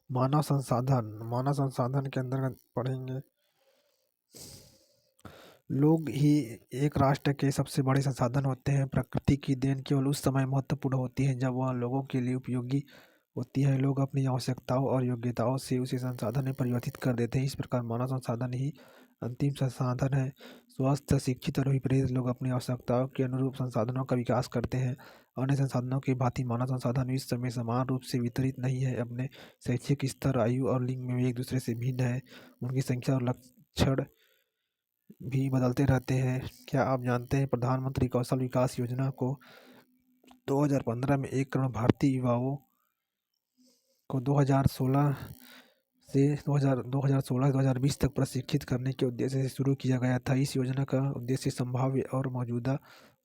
मानव संसाधन के अंतर्गत पढ़ेंगे लोग ही एक राष्ट्र के सबसे बड़े संसाधन होते हैं। प्रकृति की देन केवल उस समय महत्वपूर्ण होती है जब वह लोगों के लिए उपयोगी होती है। लोग अपनी आवश्यकताओं और योग्यताओं से उसे संसाधन में परिवर्तित कर देते हैं। इस प्रकार मानव संसाधन ही अंतिम संसाधन है। स्वस्थ, शिक्षित और विपरीत लोग अपनी आवश्यकताओं के अनुरूप संसाधनों का विकास करते हैं। अन्य संसाधनों की भांति मानव संसाधन इस समय समान रूप से वितरित नहीं है। अपने शैक्षिक स्तर, आयु और लिंग में वे एक दूसरे से भिन्न है। उनकी संख्या और लक्षण भी बदलते रहते हैं। क्या आप जानते हैं प्रधानमंत्री कौशल विकास योजना को 2015 में 1 करोड़ भारतीय युवाओं को 2016 से 2020 तक प्रशिक्षित करने के उद्देश्य से शुरू किया गया था। इस योजना का उद्देश्य संभाव्य और मौजूदा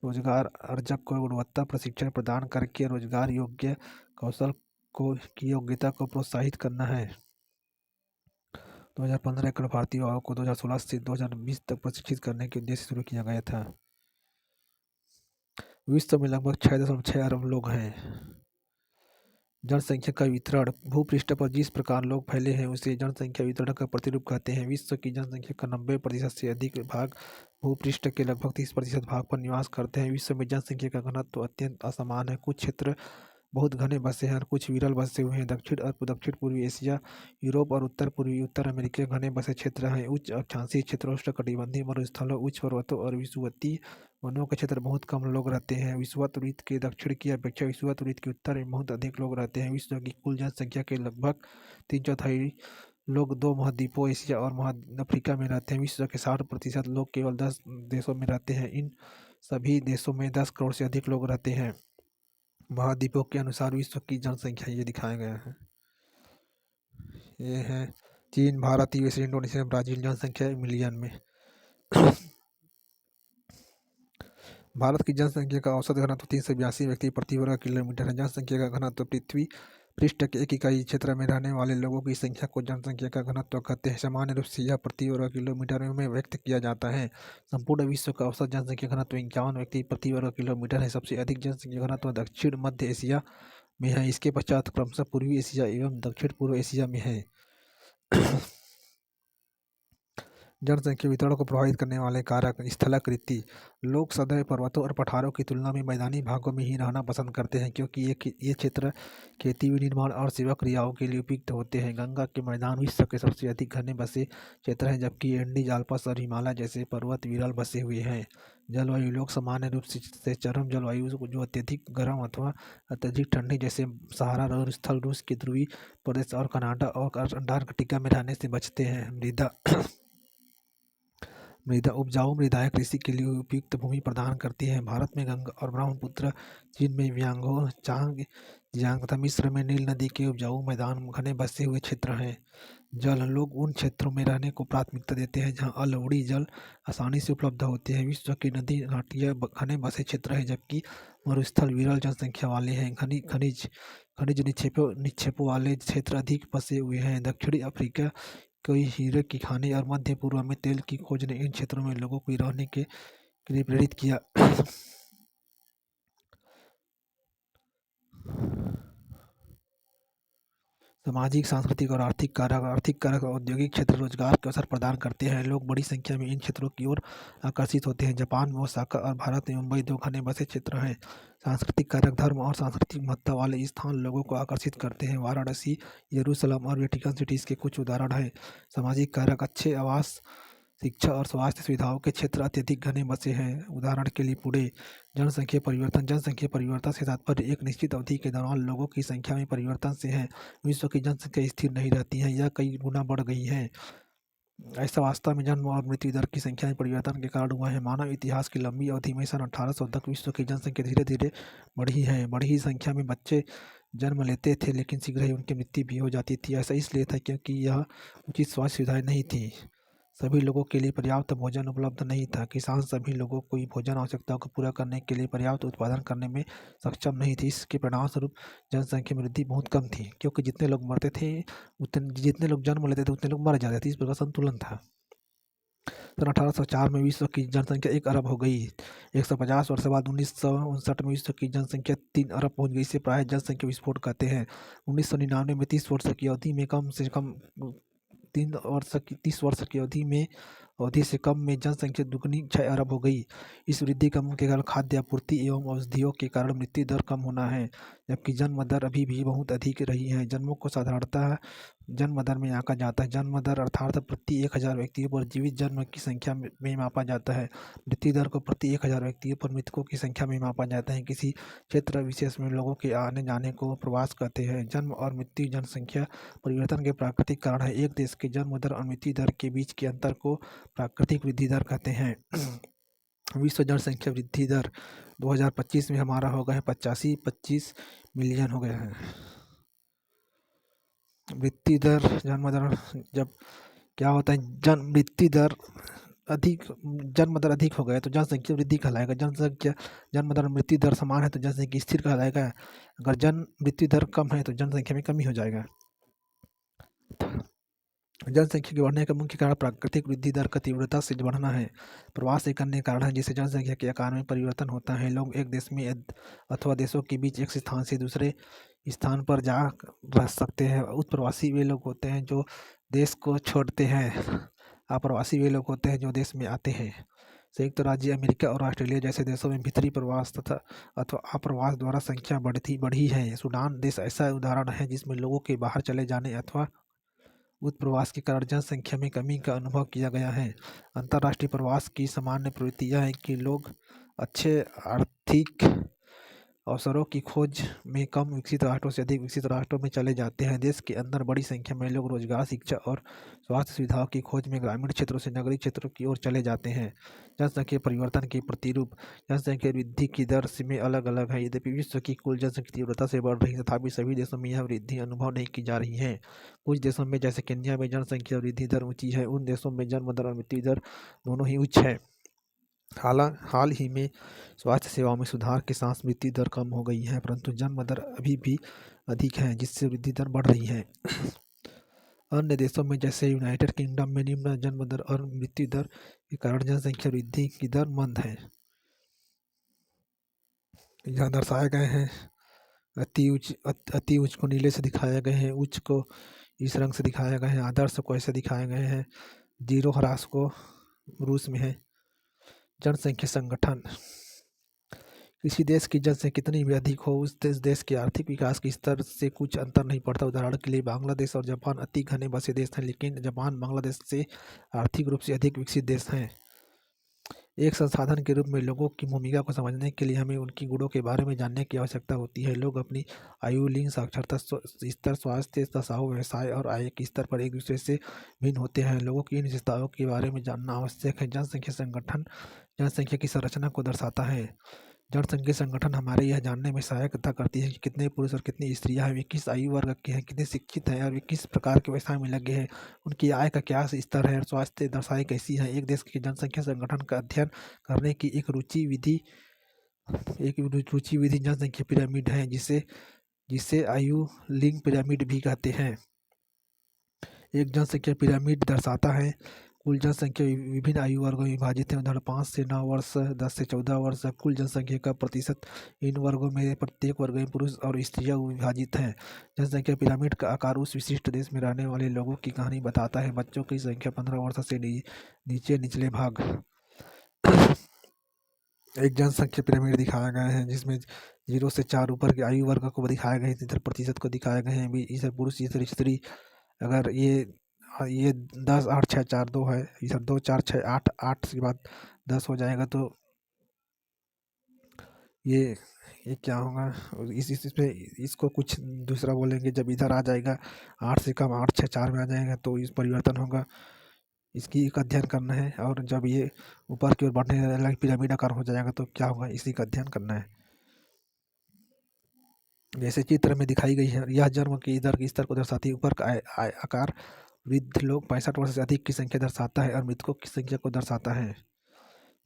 रोजगार अर्जक को गुणवत्ता प्रशिक्षण प्रदान करके रोजगार योग्य कौशल की योग्यता को प्रोत्साहित करना है। 2015 एकड़ भारतीय युवाओं को 2016 से 2020 तक प्रशिक्षित करने के उद्देश्य से शुरू किया गया था। विश्व में लगभग 6.6 अरब लोग हैं। जनसंख्या का वितरण। भूपृष्ठ पर जिस प्रकार लोग फैले हैं उसे जनसंख्या वितरण का प्रतिरूप कहते हैं। विश्व की जनसंख्या का 90% से अधिक भाग भूपृष्ठ के लगभग 30% भाग पर निवास करते हैं। विश्व में जनसंख्या का घनत्व अत्यंत असमान है। कुछ क्षेत्र बहुत घने बसे हैं और कुछ विरल बसे हुए हैं। दक्षिण और दक्षिण पूर्वी एशिया, यूरोप और उत्तर पूर्वी उत्तर अमेरिका घने बसे क्षेत्र हैं। उच्च अक्षांशीय क्षेत्रों, उष्णकटिबंधीय मरुस्थलों, उच्च पर्वतों और विषुवतीय वनों के क्षेत्र बहुत कम लोग रहते हैं। विषुवत वृत्त के दक्षिण की अपेक्षा विषुवत वृत्त के उत्तर में बहुत अधिक लोग रहते हैं। विश्व की कुल जनसंख्या के लगभग 3/4 लोग 2 महाद्वीपों एशिया और अफ्रीका में रहते हैं। विश्व के 60% लोग केवल 10 देशों में रहते हैं। इन सभी देशों में 10 करोड़ से अधिक लोग रहते हैं। महाद्वीपों के अनुसार विश्व की जनसंख्या ये दिखाया गया है। ये है चीन, भारत, यूएसए, इंडोनेशिया, ब्राजील। जनसंख्या मिलियन में। भारत की जनसंख्या का औसत घनत्व 382 व्यक्ति प्रति वर्ग किलोमीटर है। जनसंख्या का घनत्व पृथ्वी पृष्ठ के एक इकाई क्षेत्र में रहने वाले लोगों की संख्या को जनसंख्या का घनत्व कहते हैं। सामान्य रूप से यह प्रति वर्ग किलोमीटर में व्यक्त किया जाता है। संपूर्ण विश्व का औसत जनसंख्या घनत्व 51 व्यक्ति प्रति वर्ग किलोमीटर है। सबसे अधिक जनसंख्या घनत्व दक्षिण मध्य एशिया में है। इसके पश्चात क्रमशः पूर्वी एशिया एवं दक्षिण पूर्व एशिया में है। जनसंख्या वितरण को प्रभावित करने वाले कारक। स्थलाकृति। लोग सदैव पर्वतों और पठारों की तुलना में मैदानी भागों में ही रहना पसंद करते हैं क्योंकि ये क्षेत्र खेती, निर्माण और सेवा क्रियाओं के लिए उपयुक्त होते हैं। गंगा के मैदान विश्व के सबसे अधिक घने बसे क्षेत्र हैं, जबकि एंडीज, आल्प्स और हिमालय जैसे पर्वत विरल बसे हुए हैं। जलवायु। लोग सामान्य रूप से चरम जलवायु जो अत्यधिक गर्म अथवा अत्यधिक ठंडी जैसे सहारा स्थल, रूस के ध्रुवीय प्रदेश और कनाडा और अंटार्कटिका में रहने से बचते हैं। मृदा। उपजाऊ मृदाएं कृषि के लिए उपयुक्त भूमि प्रदान करती हैं। भारत में गंगा और ब्रह्मपुत्र, चीन में व्यांगो, चांगजियांग तथा मिस्र में नील नदी के उपजाऊ मैदान घने बसे हुए क्षेत्र हैं। जल। लोग उन क्षेत्रों में रहने को प्राथमिकता देते हैं जहाँ अलोड़ी जल आसानी से उपलब्ध होते हैं। विश्व की नदी घाटियाँ घने बसे क्षेत्र हैं, जबकि मरुस्थल विरल जनसंख्या वाले हैं। खनिज निक्षेपों वाले क्षेत्र अधिक बसे हुए हैं। दक्षिणी अफ्रीका कोई हीरे की खानी और मध्य पूर्व में तेल की खोज ने इन क्षेत्रों में लोगों को रहने के लिए प्रेरित किया। सामाजिक, सांस्कृतिक और आर्थिक कारक। आर्थिक कारक। औद्योगिक क्षेत्र रोजगार के अवसर प्रदान करते हैं। लोग बड़ी संख्या में इन क्षेत्रों की ओर आकर्षित होते हैं। जापान में ओसाका और भारत में मुंबई 2 घने बसे क्षेत्र हैं। सांस्कृतिक कारक। धर्म और सांस्कृतिक महत्ता वाले स्थान लोगों को आकर्षित करते हैं। वाराणसी, यरूशलेम और वेटिकन सिटीज के कुछ उदाहरण हैं। सामाजिक कारक। अच्छे आवास, शिक्षा और स्वास्थ्य सुविधाओं के क्षेत्र अत्यधिक घने बसे हैं। उदाहरण के लिए पुणे। जनसंख्या परिवर्तन। जनसंख्या परिवर्तन से तात्पर्य एक निश्चित अवधि के दौरान लोगों की संख्या में परिवर्तन से है। विश्व की जनसंख्या स्थिर नहीं रहती है, यह कई गुना बढ़ गई है। ऐसा वास्तव में जन्म और मृत्यु दर की संख्या में परिवर्तन के कारण हुआ है। मानव इतिहास की लंबी अवधि में सन 1800 तक विश्व की जनसंख्या धीरे धीरे बढ़ी है। बड़ी संख्या में बच्चे जन्म लेते थे, लेकिन शीघ्र ही उनकी मृत्यु भी हो जाती थी। ऐसा इसलिए था क्योंकि यह उचित स्वास्थ्य सुविधाएं नहीं थी। सभी लोगों के लिए पर्याप्त भोजन उपलब्ध नहीं था। किसान सभी लोगों की भोजन आवश्यकताओं को पूरा करने के लिए पर्याप्त उत्पादन करने में सक्षम नहीं थे। इसके परिणामस्वरूप जनसंख्या में वृद्धि बहुत कम थी, क्योंकि जितने लोग मरते थे जितने लोग जन्म लेते थे उतने लोग मर जाते थे। इस प्रकार संतुलन था। सन 1804 में विश्व की जनसंख्या 1 अरब हो गई। 150 वर्ष बाद 1959 में विश्व की जनसंख्या 3 अरब पहुंच गई। इसे प्रायः जनसंख्या विस्फोट कहते हैं। 1999 में 30 वर्ष की अवधि में कम से कम 30 वर्ष की अवधि से कम में जनसंख्या दुगनी 6 अरब हो गई। इस वृद्धि का मुख्य कारण खाद्य आपूर्ति एवं औषधियों के कारण मृत्यु दर कम होना है, जबकि जन्म दर अभी भी बहुत अधिक रही है। जन्मों को साधारणतः जन्म दर में आंका जाता है। जन्म दर अर्थात प्रति 1,000 व्यक्तियों पर जीवित जन्म की संख्या में मापा जाता है। मृत्यु दर को प्रति 1,000 व्यक्तियों पर मृतकों की संख्या में मापा जाता है। किसी क्षेत्र विशेष में लोगों के आने जाने को प्रवास कहते हैं। जन्म और मृत्यु जनसंख्या परिवर्तन के प्राकृतिक कारण है। एक देश के जन्म दर और मृत्यु दर के बीच के अंतर को प्राकृतिक वृद्धि दर कहते हैं। विश्व जनसंख्या वृद्धि दर 2025 में हमारा हो गया है 25 मिलियन हो गया है। मृत्यु दर जन्म दर, जब क्या होता है जन्म दर अधिक हो गया तो जनसंख्या वृद्धि कहलाएगा। जन्म दर और मृत्यु दर समान है तो जनसंख्या स्थिर कहलाएगा। अगर जन्म मृत्यु दर कम है तो जनसंख्या में कमी हो जाएगा। जनसंख्या के बढ़ने का मुख्य कारण प्राकृतिक वृद्धि दर का तीव्रता से बढ़ना है। प्रवास एक अन्य कारण है जिससे जनसंख्या के आकार में परिवर्तन होता है। लोग एक देश में अथवा देशों के बीच एक स्थान से दूसरे स्थान पर जा रह सकते हैं। उत्प्रवासी वे लोग होते हैं जो देश को छोड़ते हैं। अप्रवासी वे लोग होते हैं जो देश में आते हैं। संयुक्त राज्य अमेरिका और ऑस्ट्रेलिया जैसे देशों में भीतरी प्रवास तथा अथवा अप्रवास द्वारा संख्या बढ़ी है। सूडान देश ऐसा उदाहरण है जिसमें लोगों के बाहर चले जाने अथवा उत्प्रवास के कारण जनसंख्या में कमी का अनुभव किया गया है। अंतर्राष्ट्रीय प्रवास की सामान्य प्रवृत्ति यह है कि लोग अच्छे आर्थिक अवसरों की खोज में कम विकसित राष्ट्रों से अधिक विकसित राष्ट्रों में चले जाते हैं। देश के अंदर बड़ी संख्या में लोग रोजगार, शिक्षा और स्वास्थ्य सुविधाओं की खोज में ग्रामीण क्षेत्रों से नगरीय क्षेत्रों की ओर चले जाते हैं। जनसंख्या परिवर्तन के प्रतिरूप जनसंख्या वृद्धि की दर में अलग अलग है। यद्यपि विश्व की कुल जनसंख्या तीव्रता से बढ़ रही है तथापि सभी देशों में यह वृद्धि अनुभव नहीं की जा रही है। कुछ देशों में जैसे केन्या में जनसंख्या वृद्धि दर ऊंची है। उन देशों में जन्म दर और मृत्यु दर दोनों ही उच्च है। हाल ही में स्वास्थ्य सेवाओं में सुधार के साथ मृत्यु दर कम हो गई है, परंतु जन्म दर अभी भी अधिक है जिससे वृद्धि दर बढ़ रही है। अन्य देशों में जैसे यूनाइटेड किंगडम में निम्न जन्म दर और मृत्यु दर के कारण जनसंख्या वृद्धि की दर मंद है। यहाँ दर्शाए गए हैं अति उच्च को नीले से दिखाया गए हैं, उच्च को इस रंग से दिखाया गया है, आदर्श को ऐसे दिखाए गए हैं, जीरो ह्रास को रूस में है। जनसंख्या संगठन किसी देश की जनसंख्या कितनी भी अधिक हो उस देश के आर्थिक विकास के स्तर से कुछ अंतर नहीं पड़ता। उदाहरण के लिए बांग्लादेश और जापान अति घने बसे देश हैं, लेकिन जापान बांग्लादेश से आर्थिक रूप से अधिक विकसित देश हैं। एक संसाधन के रूप में लोगों की भूमिका को समझने के लिए हमें उनकी गुणों के बारे में जानने की आवश्यकता होती है। लोग अपनी आयु, लिंग, साक्षरता स्तर, स्वास्थ्य दशा, व्यवसाय और आय के स्तर पर एक दूसरे से भिन्न होते हैं। लोगों की इन विशेषताओं के बारे में जानना आवश्यक है। जनसंख्या संगठन जनसंख्या की संरचना को दर्शाता है। जनसंख्या संगठन हमारे यह जानने में सहायता करती है कि कितने पुरुष और कितनी स्त्रियां हैं, वे किस आयु वर्ग के हैं, कितने शिक्षित हैं और वे किस प्रकार के व्यवसाय में लगे हैं, उनकी आय का क्या स्तर है और स्वास्थ्य दशाएं कैसी हैं। एक देश की जनसंख्या संगठन का अध्ययन करने की एक रुचि विधि जनसंख्या पिरामिड है, जिसे आयु लिंग पिरामिड भी कहते हैं। एक जनसंख्या पिरामिड दर्शाता है कुल जनसंख्या विभिन्न आयु वर्गों में विभाजित है। उदाहरण 5 से 9 वर्ष, 10 से 14 वर्ष। कुल जनसंख्या का प्रतिशत इन वर्गों में प्रत्येक वर्ग में पुरुष और स्त्रियां विभाजित हैं। जनसंख्या पिरामिड का आकार उस विशिष्ट देश में रहने वाले लोगों की कहानी बताता है। बच्चों की संख्या 15 वर्ष से नीचे निचले भाग। एक जनसंख्या पिरामिड दिखाया गया है जिसमें 0 से 4 ऊपर के आयु वर्ग को दिखाया गया है, इधर प्रतिशत को दिखाया गया है, इधर पुरुष इधर स्त्री। अगर ये 10 8 6 4 2 है, इधर 2 4 6 8 8 के बाद 10 हो जाएगा तो ये क्या होगा, इसमें इसको कुछ दूसरा बोलेंगे। जब इधर आ जाएगा 8 से कम 8 6 4 में आ जाएगा तो इस परिवर्तन होगा, इसकी एक अध्ययन करना है। और जब ये ऊपर की ओर बढ़ने लगे पिरामिड आकार हो जाएगा तो क्या होगा, इसी का अध्ययन करना है। जैसे चित्र में दिखाई गई है, यह जन्म की दर के स्तर को दर्शाती है। ऊपर का आकार वृद्ध लोग 65 वर्ष से अधिक की संख्या दर्शाता है और मृतकों की संख्या को दर्शाता है।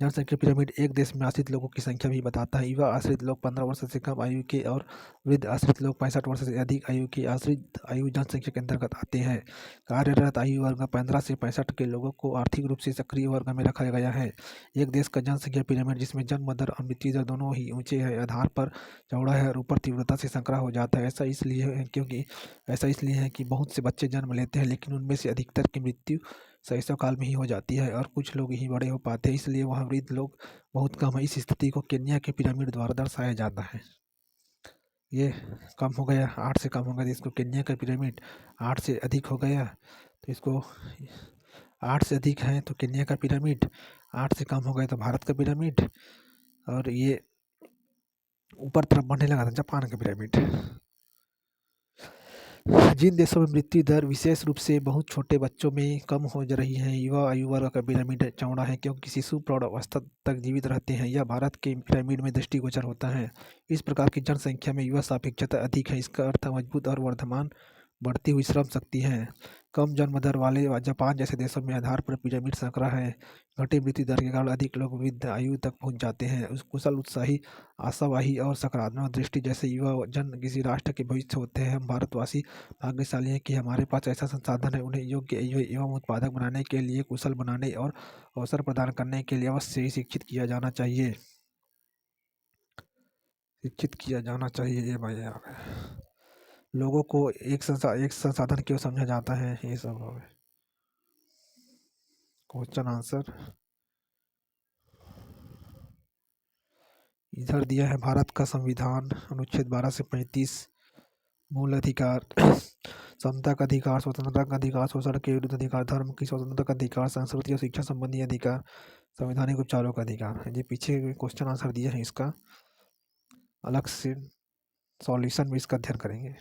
जनसंख्या पिरामिड एक देश में आश्रित लोगों की संख्या भी बताता है। युवा आश्रित लोग 15 वर्ष से कम आयु के और वृद्ध आश्रित लोग 65 वर्ष से अधिक आयु के आश्रित आयु जनसंख्या के अंतर्गत आते हैं। कार्यरत आयु वर्ग 15 से 65 के लोगों को आर्थिक रूप से सक्रिय वर्ग में रखा गया है। एक देश का जनसंख्या पिरामिड जिसमें जन्म दर और मृत्यु दर दोनों ही ऊंचे हैं आधार पर चौड़ा है और ऊपर तीव्रता से संकरा हो जाता है। ऐसा इसलिए है कि बहुत से बच्चे जन्म लेते हैं लेकिन उनमें से अधिकतर की मृत्यु शैशवकाल में ही हो जाती है और कुछ लोग ही बड़े हो पाते हैं, इसलिए वहाँ वृद्ध लोग बहुत कम है। इस स्थिति को केन्या के पिरामिड द्वारा दर्शाया जाता है। ये कम हो गया, 8 से कम हो गया तो इसको केन्या का पिरामिड, 8 से अधिक हो गया तो इसको 8 से अधिक है तो केन्या का पिरामिड, 8 से कम हो गया तो भारत का पिरामिड, और ये ऊपर तरफ बढ़ने लगा था जापान का पिरामिड। जिन देशों में मृत्यु दर विशेष रूप से बहुत छोटे बच्चों में कम हो जा रही है, युवा आयु वर्ग का पिरामिड चौड़ा है क्योंकि शिशु प्रौढ़ अवस्था तक जीवित रहते हैं। यह भारत के पिरामिड में दृष्टिगोचर होता है। इस प्रकार की जनसंख्या में युवा सापेक्षता अधिक है। इसका अर्थ मजबूत और वर्धमान बढ़ती हुई श्रम शक्ति है। कम जन्म दर वाले जापान जैसे देशों में आधार पर पिरामिड संकरा है। घटी मृत्यु दर के कारण अधिक लोग वृद्ध आयु तक पहुंच जाते हैं। कुशल, उत्साही, आशावाही और सकारात्मक दृष्टि जैसे युवा जन किसी राष्ट्र के भविष्य होते हैं। हम भारतवासी भाग्यशाली हैं कि हमारे पास ऐसा संसाधन है। उन्हें योग्य एवं उत्पादक बनाने के लिए, कुशल बनाने और अवसर प्रदान करने के लिए अवश्य ही शिक्षित किया जाना चाहिए। ये भाई लोगों को एक संसाधन क्यों समझा जाता है, ये सब क्वेश्चन आंसर इधर दिया है। भारत का संविधान अनुच्छेद 12 से 35 मूल अधिकार, समता का अधिकार, स्वतंत्रता का अधिकार, शोषण के विरुद्ध अधिकार, धर्म की स्वतंत्रता का अधिकार, संस्कृति और शिक्षा संबंधी अधिकार, संवैधानिक उपचारों का अधिकार। ये पीछे क्वेश्चन आंसर दिया है, इसका अलग से सॉल्यूशन भी इसका अध्ययन करेंगे।